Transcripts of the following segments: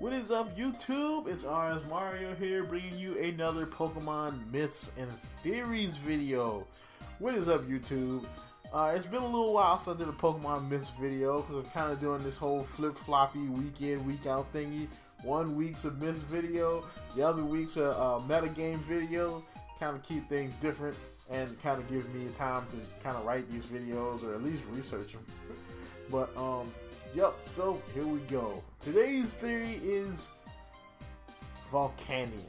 What is up, YouTube? It's RSMario here, bringing you another Pokemon Myths and Theories video. What is up, YouTube? It's been a little while since I did a Pokemon Myths video, because I'm kind of doing this whole flip-floppy week-in, week-out thingy. 1 week's a Myths video, the other week's a metagame video, kind of keep things different, and kind of give me time to kind of write these videos, or at least research them. But, yep, so here we go. Today's theory is Volcanion.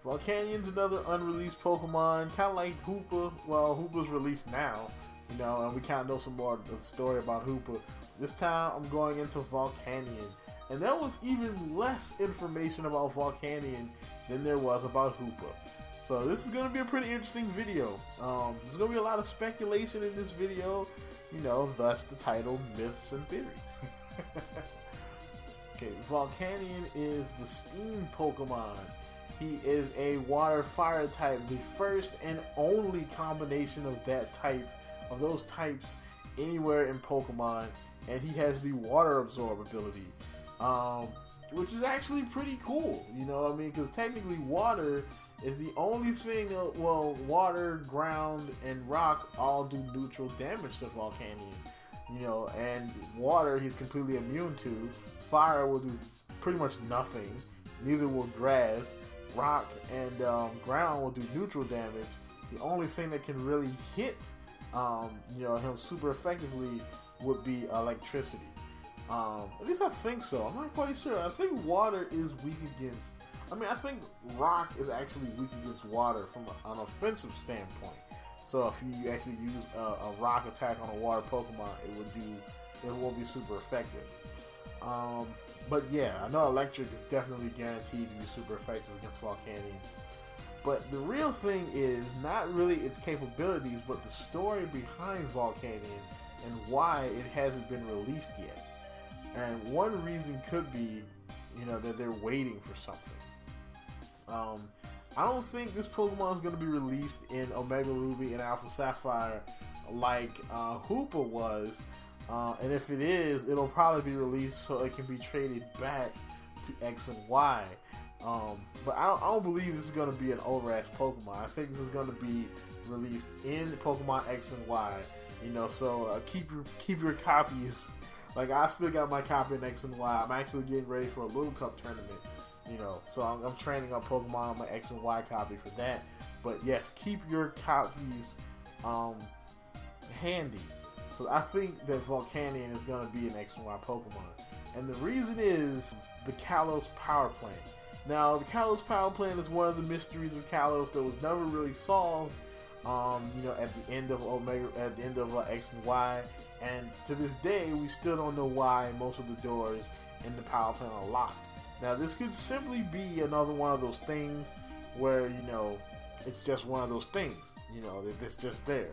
Volcanion's another unreleased Pokemon, kind of like Hoopa. Well, Hoopa's released now, you know, and we kind of know some more of the story about Hoopa. This time, I'm going into Volcanion. And there was even less information about Volcanion than there was about Hoopa. So this is going to be a pretty interesting video. There's going to be a lot of speculation in this video, you know, thus the title, Myths and Theories. Okay, Volcanion is the Steam Pokemon. He is a water-fire type, the first and only combination of that type, of those types, anywhere in Pokemon, and he has the water absorb ability, which is actually pretty cool, you know what I mean, because technically water is the only thing, well, water, ground, and rock all do neutral damage to Volcanion. You know, and water he's completely immune to. Fire will do pretty much nothing. Neither will grass. Rock and ground will do neutral damage. The only thing that can really hit, you know, him super effectively would be electricity. At least I think so. I'm not quite sure. I think water is weak against. I mean, I think rock is actually weak against water from an offensive standpoint. So if you actually use a rock attack on a water Pokemon, it won't be super effective. But yeah, I know electric is definitely guaranteed to be super effective against Volcanion. But the real thing is not really its capabilities, but the story behind Volcanion and why it hasn't been released yet. And one reason could be, you know, that they're waiting for something. I don't think this Pokemon is going to be released in Omega Ruby and Alpha Sapphire like Hoopa was, and if it is, it'll probably be released so it can be traded back to X and Y. But I don't believe this is going to be an ORAS Pokemon. I think this is going to be released in Pokemon X and Y. You know, so keep your copies. Like, I still got my copy in X and Y. I'm actually getting ready for a Little Cup tournament. You know, so I'm training up Pokemon on my X and Y copy for that. But yes, keep your copies handy. So I think that Volcanion is going to be an X and Y Pokemon. And the reason is the Kalos power plant. Now, the Kalos power plant is one of the mysteries of Kalos that was never really solved. You know, at the end of X and Y. And to this day, we still don't know why most of the doors in the power plant are locked. Now, this could simply be another one of those things where, you know, it's just one of those things, you know, that it's just there.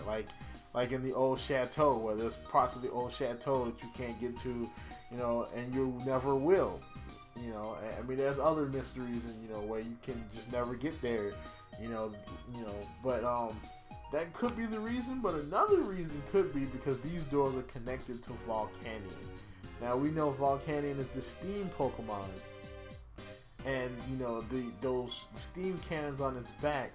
Like in the old chateau, where there's parts of the old chateau that you can't get to, you know, and you never will. You know, I mean, there's other mysteries, and, you know, where you can just never get there, you know, but, that could be the reason, but another reason could be because these doors are connected to Volcanion. Now, we know Volcanion is the Steam Pokemon. And, you know, those steam cannons on his back,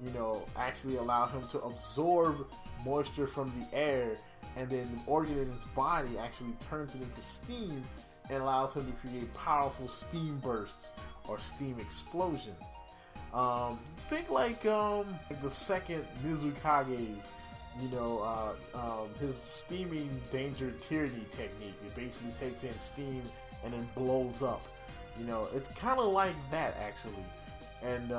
you know, actually allow him to absorb moisture from the air, and then the organ in his body actually turns it into steam and allows him to create powerful steam bursts or steam explosions. Think like the second Mizukage's, you know, his steaming danger tyranny technique. It basically takes in steam and then blows up. You know, it's kind of like that, actually. And,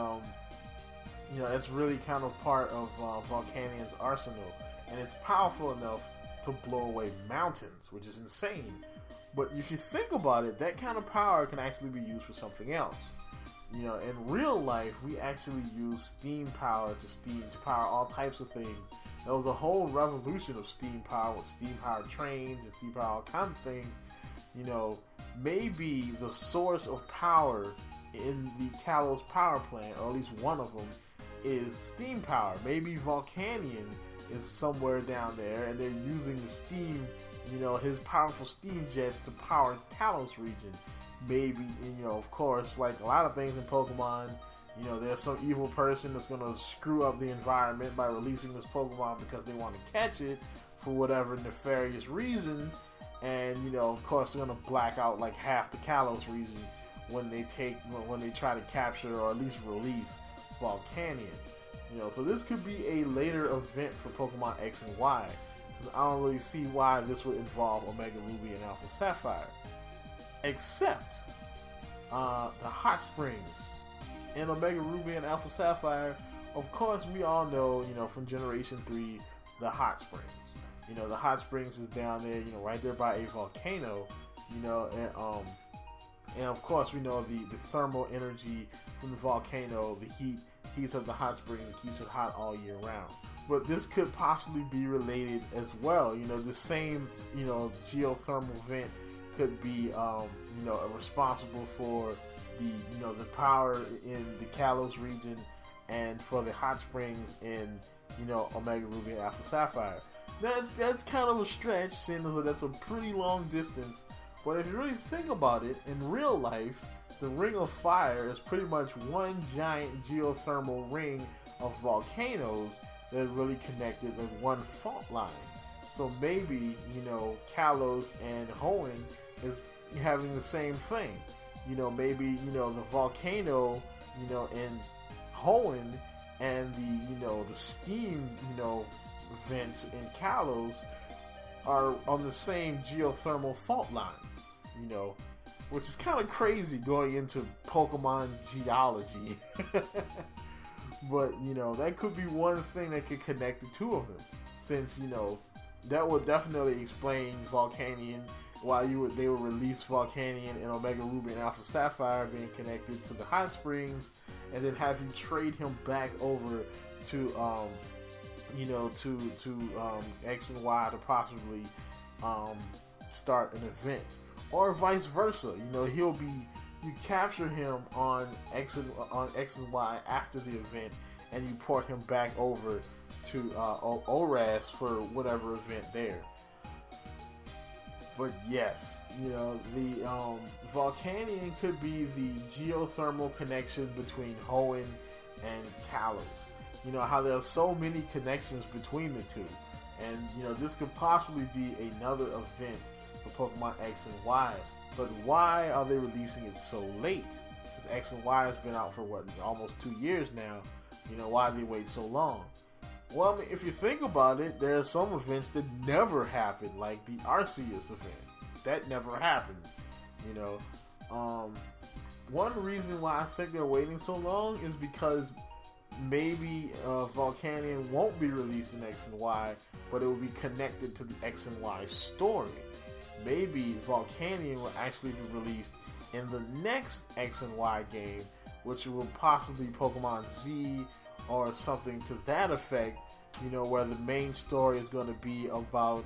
you know, it's really kind of part of Volcanion's arsenal. And it's powerful enough to blow away mountains, which is insane. But if you think about it, that kind of power can actually be used for something else. You know, in real life, we actually use steam power to power all types of things. There was a whole revolution of steam power with steam-powered trains and steam-powered all kinds of things. You know, maybe the source of power in the Kalos power plant, or at least one of them, is steam power. Maybe Volcanion is somewhere down there, and they're using the steam, his powerful steam jets to power Kalos region. Maybe, of course, like a lot of things in Pokemon, there's some evil person that's going to screw up the environment by releasing this Pokemon because they want to catch it for whatever nefarious reason. And, of course, they're going to black out like half the Kalos region when they try to capture or at least release Volcanion. So this could be a later event for Pokemon X and Y. Because I don't really see why this would involve Omega Ruby and Alpha Sapphire. Except the hot springs in Omega Ruby and Alpha Sapphire. Of course, we all know, from Generation 3, the hot springs. The hot springs is down there, right there by a volcano, and of course we know the thermal energy from the volcano, the heats of the hot springs, and keeps it hot all year round. But this could possibly be related as well. The same, geothermal vent could be, responsible for the power in the Kalos region and for the hot springs in, Omega Ruby and Alpha Sapphire. That's kind of a stretch, seeing as that's a pretty long distance. But if you really think about it, in real life, the Ring of Fire is pretty much one giant geothermal ring of volcanoes that are really connected with one fault line. So maybe, Kalos and Hoenn is having the same thing. Maybe, the volcano, in Hoenn and the steam, vents in Kalos are on the same geothermal fault line, which is kind of crazy going into Pokemon geology. But, that could be one thing that could connect the two of them, since, that would definitely explain Volcanion, why they would release Volcanion and Omega Ruby and Alpha Sapphire being connected to the hot springs, and then have you trade him back over to X and Y to possibly start an event, or vice versa. You capture him on X and Y after the event, and you port him back over to ORAS for whatever event there. But yes, the Volcanion could be the geothermal connection between Hoenn and Kalos. How there are so many connections between the two. And, this could possibly be another event for Pokemon X and Y. But why are they releasing it so late? Since X and Y has been out for, almost 2 years now. Why did they wait so long? Well, if you think about it, there are some events that never happen, like the Arceus event. That never happened, One reason why I think they're waiting so long is because maybe Volcanion won't be released in X and Y, but it will be connected to the X and Y story. Maybe Volcanion will actually be released in the next X and Y game, which will possibly Pokemon Z or something to that effect, where the main story is going to be about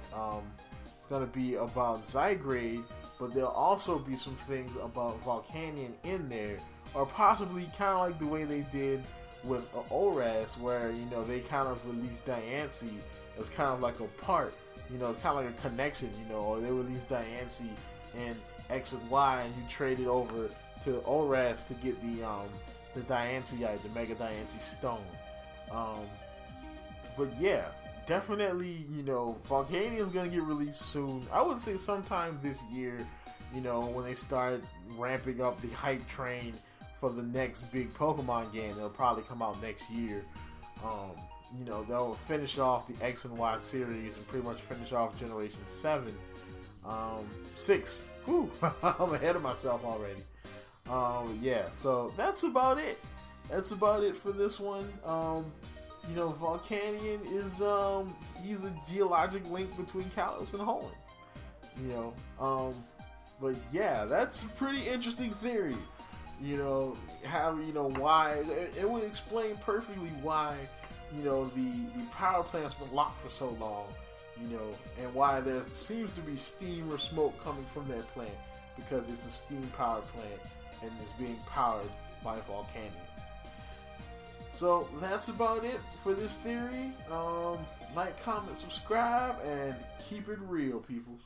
Zygrade, but there'll also be some things about Volcanion in there, or possibly kind of like the way they did with ORAS, where they kind of released Diancie as kind of like a part, it's kind of like a connection, or they released Diancie in X and Y, and you traded over to ORAS to get the Diancie, the Mega Diancie Stone. But yeah, definitely, Volcanion is gonna get released soon. I would say sometime this year, when they start ramping up the hype train for the next big Pokemon game. They'll probably come out next year. They'll finish off the X and Y series and pretty much finish off Generation 7. 6. Whew, I'm ahead of myself already. Yeah, so that's about it. That's about it for this one. Volcanion is, he's a geologic link between Kalos and Hoenn. But yeah, that's a pretty interesting theory. Why it would explain perfectly why, the power plant's been locked for so long, and why there seems to be steam or smoke coming from that plant, because it's a steam power plant and is being powered by Volcanion. So that's about it for this theory. Like like, comment, subscribe, and keep it real, peoples.